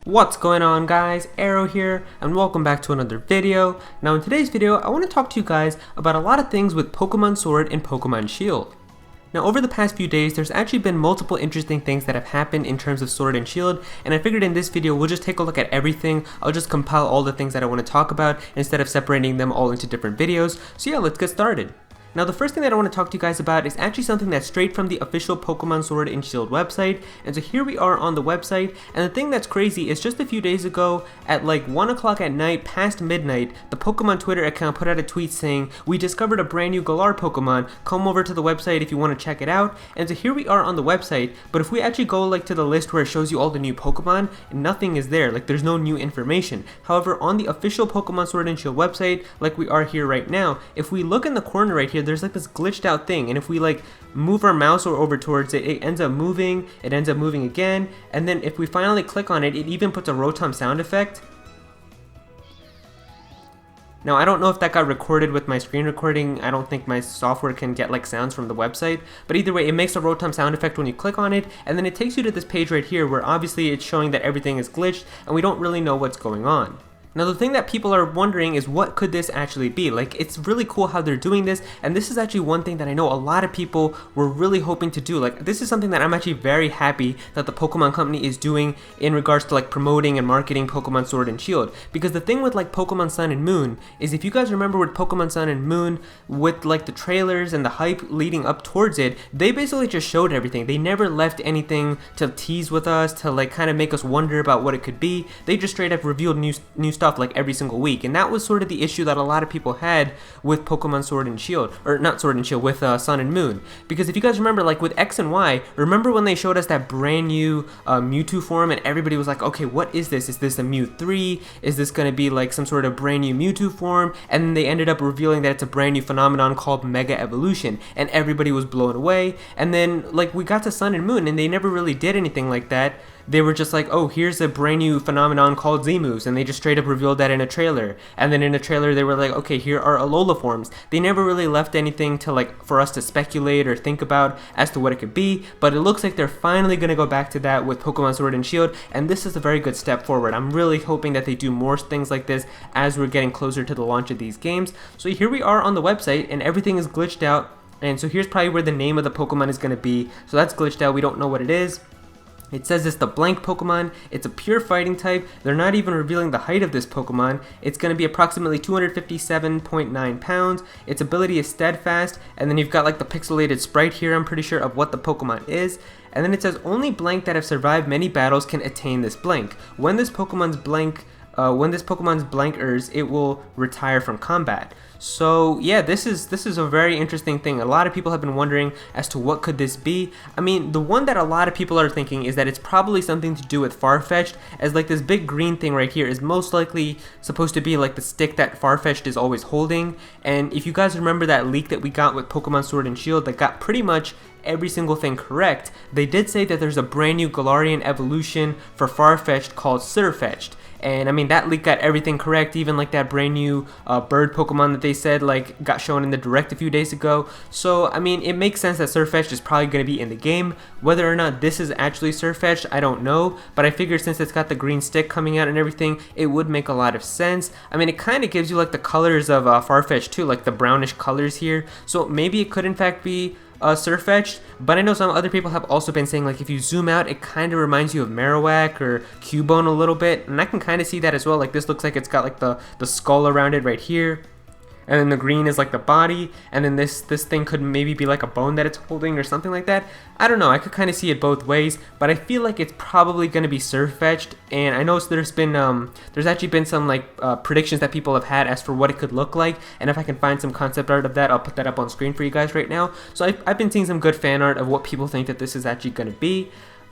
What's going on, guys? Aero here, and welcome back to another video. Now in today's video, I want to talk to you guys about a lot of things with Pokemon Sword and Pokemon Shield. Now over the past few days, there's actually been multiple interesting things that have happened in terms of Sword and Shield, and I figured in this video we'll just take a look at everything. I'll just compile all the things that I want to talk about instead of separating them all into different videos. So yeah, let's get started. Now the first thing that I want to talk to you guys about is actually something that's straight from the official Pokemon Sword and Shield website, and so here we are on the website, and the thing that's crazy is just a few days ago at like 1 o'clock at night, past midnight, the Pokemon Twitter account put out a tweet saying, "We discovered a brand new Galar Pokemon, come over to the website if you want to check it out." And so here we are on the website, but if we actually go like to the list where it shows you all the new Pokemon, nothing is there, like there's no new information. However, on the official Pokemon Sword and Shield website, like we are here right now, if we look in the corner right here, there's like this glitched out thing, and if we like move our mouse or over towards it, it ends up moving again, and then if we finally click on it, it even puts a Rotom sound effect. Now I don't know if that got recorded with my screen recording. I don't think my software can get like sounds from the website, but either way, it makes a Rotom sound effect when you click on it, and then it takes you to this page right here where obviously it's showing that everything is glitched and we don't really know what's going on. Now the thing that people are wondering is, what could this actually be? Like, it's really cool how they're doing this, and this is actually one thing that I know a lot of people were really hoping to do. Like, this is something that I'm actually very happy that the Pokemon Company is doing in regards to like promoting and marketing Pokemon Sword and Shield. Because the thing with like Pokemon Sun and Moon is, if you guys remember with Pokemon Sun and Moon, with like the trailers and the hype leading up towards it, they basically just showed everything. They never left anything to tease with us, to like kind of make us wonder about what it could be. They just straight up revealed new stuff like every single week, and that was sort of the issue that a lot of people had with Pokemon Sword and Shield, or not Sword and Shield, with Sun and Moon. Because if you guys remember, like with X and Y, remember when they showed us that brand new Mewtwo form, and everybody was like, okay, what is this? Is this a Mew 3? Is this going to be like some sort of brand new Mewtwo form? And then they ended up revealing that it's a brand new phenomenon called Mega Evolution, and everybody was blown away. And then like we got to Sun and Moon, and they never really did anything like that. They were just like, oh, here's a brand new phenomenon called Z-Moves, and they just straight up revealed that in a trailer. And then in a trailer they were like, okay, here are Alola forms. They never really left anything to like for us to speculate or think about as to what it could be, but it looks like they're finally going to go back to that with Pokemon Sword and Shield, and this is a very good step forward. I'm really hoping that they do more things like this as we're getting closer to the launch of these games. So here we are on the website, and everything is glitched out, and so here's probably where the name of the Pokemon is going to be. So that's glitched out, we don't know what it is. It says it's the blank Pokemon, it's a pure fighting type, they're not even revealing the height of this Pokemon. It's going to be approximately 257.9 pounds, its ability is steadfast, and then you've got like the pixelated sprite here, I'm pretty sure, of what the Pokemon is. And then it says only blank that have survived many battles can attain this blank. When this Pokemon's blankers, it will retire from combat. So yeah, this is a very interesting thing. A lot of people have been wondering as to what could this be. I mean, the one that a lot of people are thinking is that it's probably something to do with Farfetch'd, as like this big green thing right here is most likely supposed to be like the stick that Farfetch'd is always holding. And if you guys remember that leak that we got with Pokemon Sword and Shield that got pretty much every single thing correct, they did say that there's a brand new Galarian evolution for Farfetch'd called Sirfetch'd. And I mean, that leak got everything correct, even like that brand new bird Pokemon that they said like got shown in the direct a few days ago. So I mean, it makes sense that Sirfetch'd is probably going to be in the game. Whether or not this is actually Sirfetch'd, I don't know, but I figured since it's got the green stick coming out and everything, it would make a lot of sense. I mean, it kind of gives you like the colors of Farfetch'd too, like the brownish colors here, so maybe it could in fact be Sirfetch'd, but I know some other people have also been saying like if you zoom out, it kind of reminds you of Marowak or Cubone a little bit, and I can kind of see that as well. Like this looks like it's got like the skull around it right here, and then the green is like the body, and then this thing could maybe be like a bone that it's holding or something like that. I don't know, I could kind of see it both ways, but I feel like it's probably going to be Sirfetch'd. And I know there's actually been some like predictions that people have had as for what it could look like, and if I can find some concept art of that, I'll put that up on screen for you guys right now. So I've been seeing some good fan art of what people think that this is actually going to be,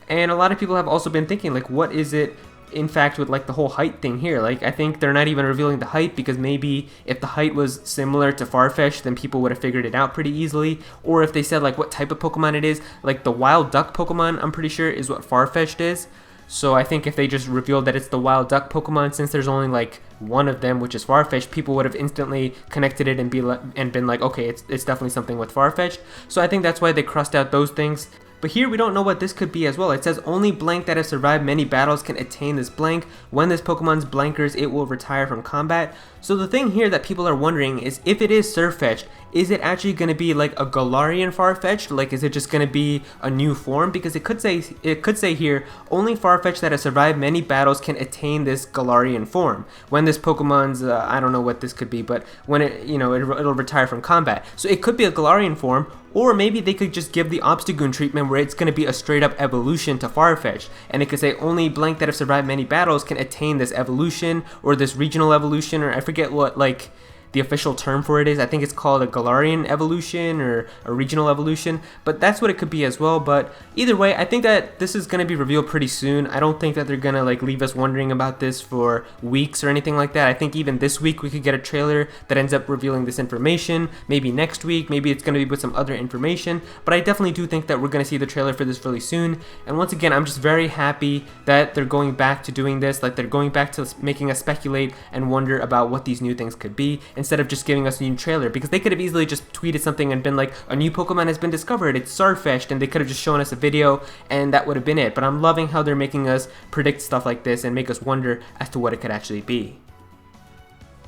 and a lot of people have also been thinking like, what is it in fact with like the whole height thing here? Like I think they're not even revealing the height, because maybe if the height was similar to Farfetch'd, then people would have figured it out pretty easily. Or if they said like what type of Pokemon it is, like the wild duck Pokemon, I'm pretty sure is what Farfetch'd is. So I think if they just revealed that it's the wild duck Pokemon, since there's only like one of them, which is Farfetch'd, people would have instantly connected it and been like, okay, it's definitely something with Farfetch'd. So I think that's why they crossed out those things. But here we don't know what this could be as well. It says only blank that has survived many battles can attain this blank. When this Pokemon's blankers, it will retire from combat. So the thing here that people are wondering is if it is sirfetch'd, is it actually going to be like a Galarian farfetch'd? Like, is it just going to be a new form? Because it could say here, only farfetch'd that has survived many battles can attain this Galarian form. When this Pokemon's, I don't know what this could be, but when it'll retire from combat. So it could be a Galarian form, or maybe they could just give the Obstagoon treatment where it's going to be a straight up evolution to Farfetch'd, and it could say only blank that have survived many battles can attain this evolution, or this regional evolution, or I forget what like the official term for it is. I think it's called a Galarian evolution or a regional evolution, but that's what it could be as well. But either way, I think that this is going to be revealed pretty soon. I don't think that they're going to like leave us wondering about this for weeks or anything like that. I think even this week we could get a trailer that ends up revealing this information. Maybe next week, maybe it's going to be with some other information, but I definitely do think that we're going to see the trailer for this really soon. And once again, I'm just very happy that they're going back to doing this, like they're going back to making us speculate and wonder about what these new things could be, instead of just giving us a new trailer, because they could have easily just tweeted something and been like, a new Pokemon has been discovered, it's sirfetch'd, and they could have just shown us a video and that would have been it. But I'm loving how they're making us predict stuff like this and make us wonder as to what it could actually be.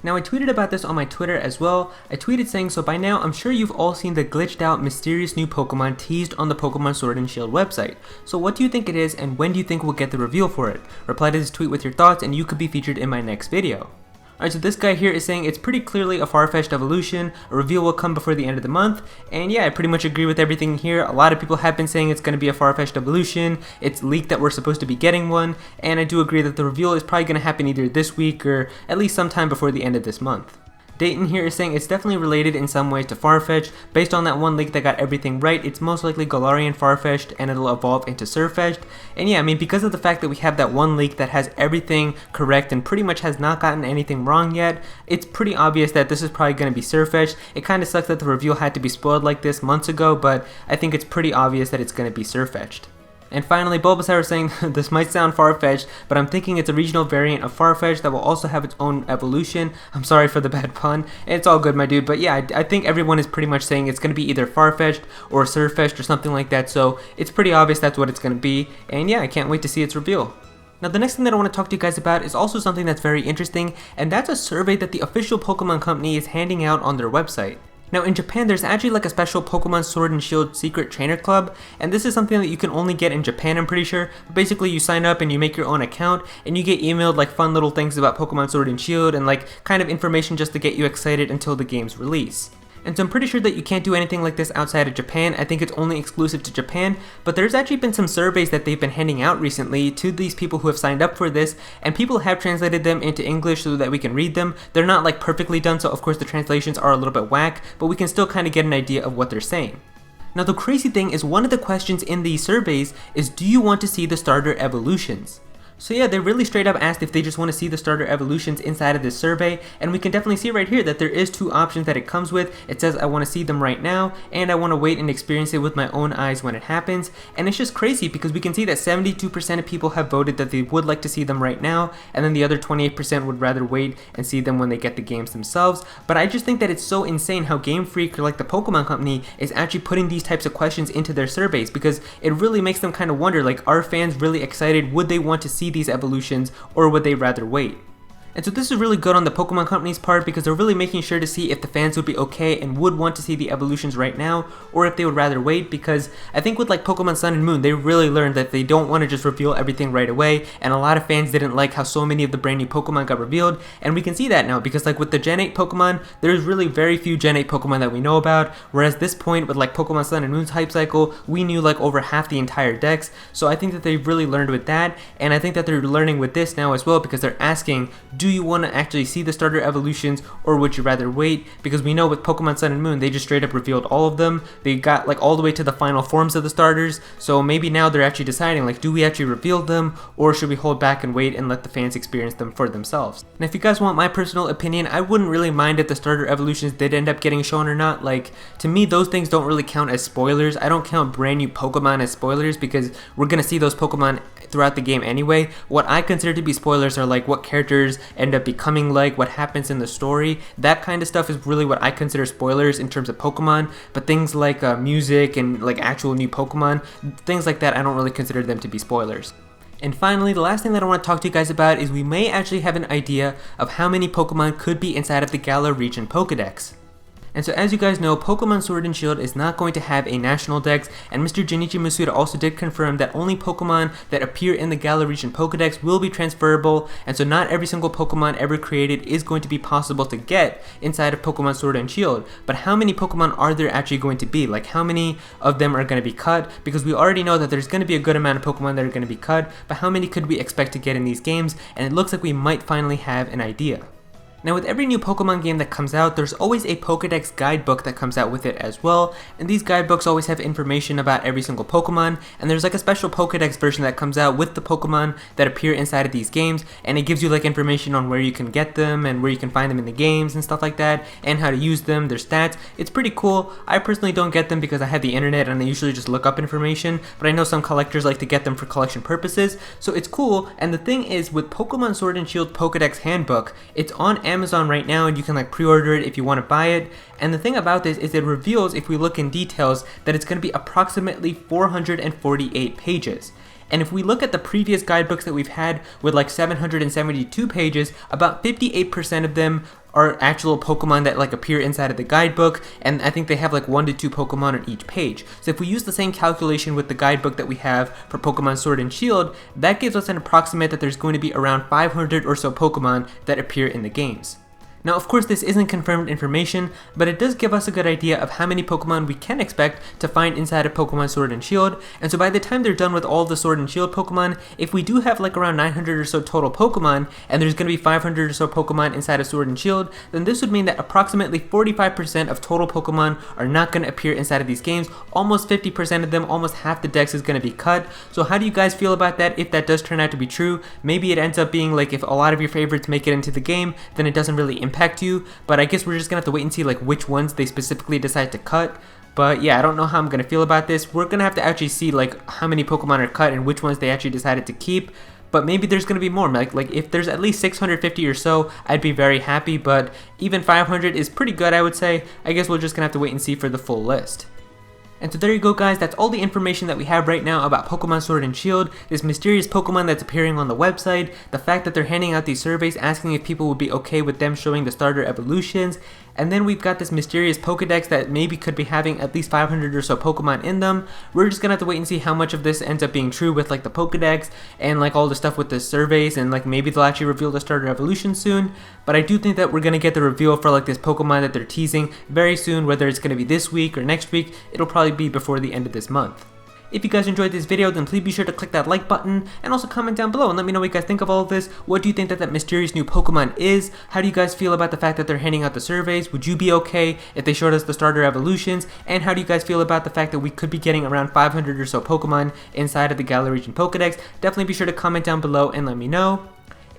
Now I tweeted about this on my Twitter as well. I tweeted saying, so by now I'm sure you've all seen the glitched out mysterious new Pokemon teased on the Pokemon Sword and Shield website. So what do you think it is, and when do you think we'll get the reveal for it? Reply to this tweet with your thoughts and you could be featured in my next video. Alright, so this guy here is saying it's pretty clearly a Farfetch'd evolution. A reveal will come before the end of the month. And yeah, I pretty much agree with everything here. A lot of people have been saying it's going to be a Farfetch'd evolution. It's leaked that we're supposed to be getting one. And I do agree that the reveal is probably going to happen either this week or at least sometime before the end of this month. Dayton here is saying it's definitely related in some way to Farfetch'd. Based on that one leak that got everything right, it's most likely Galarian Farfetch'd and it'll evolve into sirfetch'd. And yeah, I mean, because of the fact that we have that one leak that has everything correct and pretty much has not gotten anything wrong yet, it's pretty obvious that this is probably going to be sirfetch'd. It kind of sucks that the reveal had to be spoiled like this months ago, but I think it's pretty obvious that it's going to be sirfetch'd. And finally, Bulbasaur is saying, this might sound far-fetched, but I'm thinking it's a regional variant of Farfetch'd that will also have its own evolution. I'm sorry for the bad pun. It's all good, my dude. But yeah, I think everyone is pretty much saying it's going to be either Farfetch'd or sirfetch'd or something like that. So it's pretty obvious that's what it's going to be. And yeah, I can't wait to see its reveal. Now the next thing that I want to talk to you guys about is also something that's very interesting, and that's a survey that the official Pokemon company is handing out on their website. Now in Japan, there's actually like a special Pokemon Sword and Shield secret trainer club, and this is something that you can only get in Japan, I'm pretty sure. Basically, you sign up and you make your own account, and you get emailed like fun little things about Pokemon Sword and Shield and like kind of information just to get you excited until the game's release. And so I'm pretty sure that you can't do anything like this outside of Japan. I think it's only exclusive to Japan, but there's actually been some surveys that they've been handing out recently to these people who have signed up for this, and people have translated them into English so that we can read them. They're not like perfectly done, so of course the translations are a little bit whack, but we can still kind of get an idea of what they're saying. Now the crazy thing is, one of the questions in these surveys is, do you want to see the starter evolutions? So yeah, they really straight up asked if they just want to see the starter evolutions inside of this survey, and we can definitely see right here that there is two options that it comes with. It says I want to see them right now, and I want to wait and experience it with my own eyes when it happens. And it's just crazy because we can see that 72% of people have voted that they would like to see them right now, and then the other 28% would rather wait and see them when they get the games themselves. But I just think that it's so insane how Game Freak, or like the Pokemon company, is actually putting these types of questions into their surveys, because it really makes them kind of wonder, like, are fans really excited? Would they want to see these evolutions, or would they rather wait? And so this is really good on the Pokemon company's part, because they're really making sure to see if the fans would be okay and would want to see the evolutions right now, or if they would rather wait, because I think with like Pokemon Sun and Moon, they really learned that they don't want to just reveal everything right away, and a lot of fans didn't like how so many of the brand new Pokemon got revealed, and we can see that now, because like with the Gen 8 Pokemon, there's really very few Gen 8 Pokemon that we know about, whereas this point with like Pokemon Sun and Moon's hype cycle, we knew like over half the entire decks. So I think that they've really learned with that, and I think that they're learning with this now as well, because they're asking, do you want to actually see the starter evolutions, or would you rather wait? Because we know with Pokemon Sun and Moon, they just straight up revealed all of them. They got like all the way to the final forms of the starters, so maybe now they're actually deciding, like, do we actually reveal them, or should we hold back and wait and let the fans experience them for themselves? And if you guys want my personal opinion, I wouldn't really mind if the starter evolutions did end up getting shown or not. Like, to me, those things don't really count as spoilers. I don't count brand new Pokemon as spoilers, because we're gonna see those Pokemon throughout the game anyway. What I consider to be spoilers are like what characters end up becoming like, what happens in the story. That kind of stuff is really what I consider spoilers in terms of Pokemon, but things like music and like actual new Pokemon, things like that, I don't really consider them to be spoilers. And finally, the last thing that I want to talk to you guys about is we may actually have an idea of how many Pokemon could be inside of the Galar region Pokedex. And so as you guys know, Pokemon Sword and Shield is not going to have a national dex, and Mr. Junichi Masuda also did confirm that only Pokemon that appear in the Galar region Pokedex will be transferable, and so not every single Pokemon ever created is going to be possible to get inside of Pokemon Sword and Shield. But how many Pokemon are there actually going to be? Like how many of them are going to be cut? Because we already know that there's going to be a good amount of Pokemon that are going to be cut, but how many could we expect to get in these games? And it looks like we might finally have an idea. Now with every new Pokemon game that comes out, there's always a Pokedex guidebook that comes out with it as well, and these guidebooks always have information about every single Pokemon, and there's like a special Pokedex version that comes out with the Pokemon that appear inside of these games, and it gives you like information on where you can get them and where you can find them in the games and stuff like that, and how to use them, their stats. It's pretty cool. I personally don't get them because I have the internet and I usually just look up information, but I know some collectors like to get them for collection purposes, so it's cool. And the thing is, with Pokemon Sword and Shield Pokedex Handbook, it's on Amazon right now and you can like pre-order it if you want to buy it. And the thing about this is it reveals, if we look in details, that it's going to be approximately 448 pages. And if we look at the previous guidebooks that we've had with like 772 pages, about 58% of them are actual Pokemon that like appear inside of the guidebook, and I think they have like 1 to 2 Pokemon on each page. So if we use the same calculation with the guidebook that we have for Pokemon Sword and Shield, that gives us an approximate that there's going to be around 500 or so Pokemon that appear in the games. Now of course this isn't confirmed information, but it does give us a good idea of how many Pokemon we can expect to find inside of Pokemon Sword and Shield, and so by the time they're done with all the Sword and Shield Pokemon, if we do have like around 900 or so total Pokemon, and there's going to be 500 or so Pokemon inside of Sword and Shield, then this would mean that approximately 45% of total Pokemon are not going to appear inside of these games. Almost 50% of them, almost half the dex is going to be cut. So how do you guys feel about that if that does turn out to be true? Maybe it ends up being like if a lot of your favorites make it into the game, then it doesn't really impact you, but I guess we're just gonna have to wait and see like which ones they specifically decide to cut. But yeah, I don't know how I'm gonna feel about this. We're gonna have to actually see like how many Pokemon are cut and which ones they actually decided to keep. But maybe there's gonna be more. Like if there's at least 650 or so, I'd be very happy. But even 500 is pretty good, I would say. I guess we're just gonna have to wait and see for the full list. And so there you go guys, that's all the information that we have right now about Pokemon Sword and Shield, this mysterious Pokemon that's appearing on the website, the fact that they're handing out these surveys asking if people would be okay with them showing the starter evolutions, and then we've got this mysterious Pokedex that maybe could be having at least 500 or so Pokemon in them. We're just gonna have to wait and see how much of this ends up being true with like the Pokedex and like all the stuff with the surveys, and like maybe they'll actually reveal the starter evolution soon. But I do think that we're gonna get the reveal for like this Pokemon that they're teasing very soon, whether it's gonna be this week or next week. It'll probably be before the end of this month. If you guys enjoyed this video, then please be sure to click that like button and also comment down below and let me know what you guys think of all of this. What do you think that that mysterious new Pokemon is? How do you guys feel about the fact that they're handing out the surveys? Would you be okay if they showed us the starter evolutions? And how do you guys feel about the fact that we could be getting around 500 or so Pokemon inside of the Galar region Pokedex? Definitely be sure to comment down below and let me know.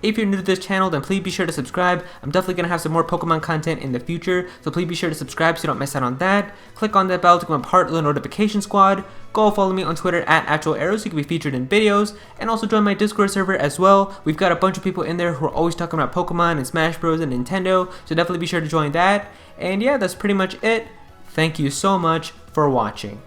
If you're new to this channel, then please be sure to subscribe. I'm definitely going to have some more Pokemon content in the future, so please be sure to subscribe so you don't miss out on that. Click on that bell to become part of the notification squad. Go follow me on Twitter at Aero so you can be featured in videos, and also join my Discord server as well. We've got a bunch of people in there who are always talking about Pokemon and Smash Bros and Nintendo, so definitely be sure to join that. And yeah, that's pretty much it. Thank you so much for watching.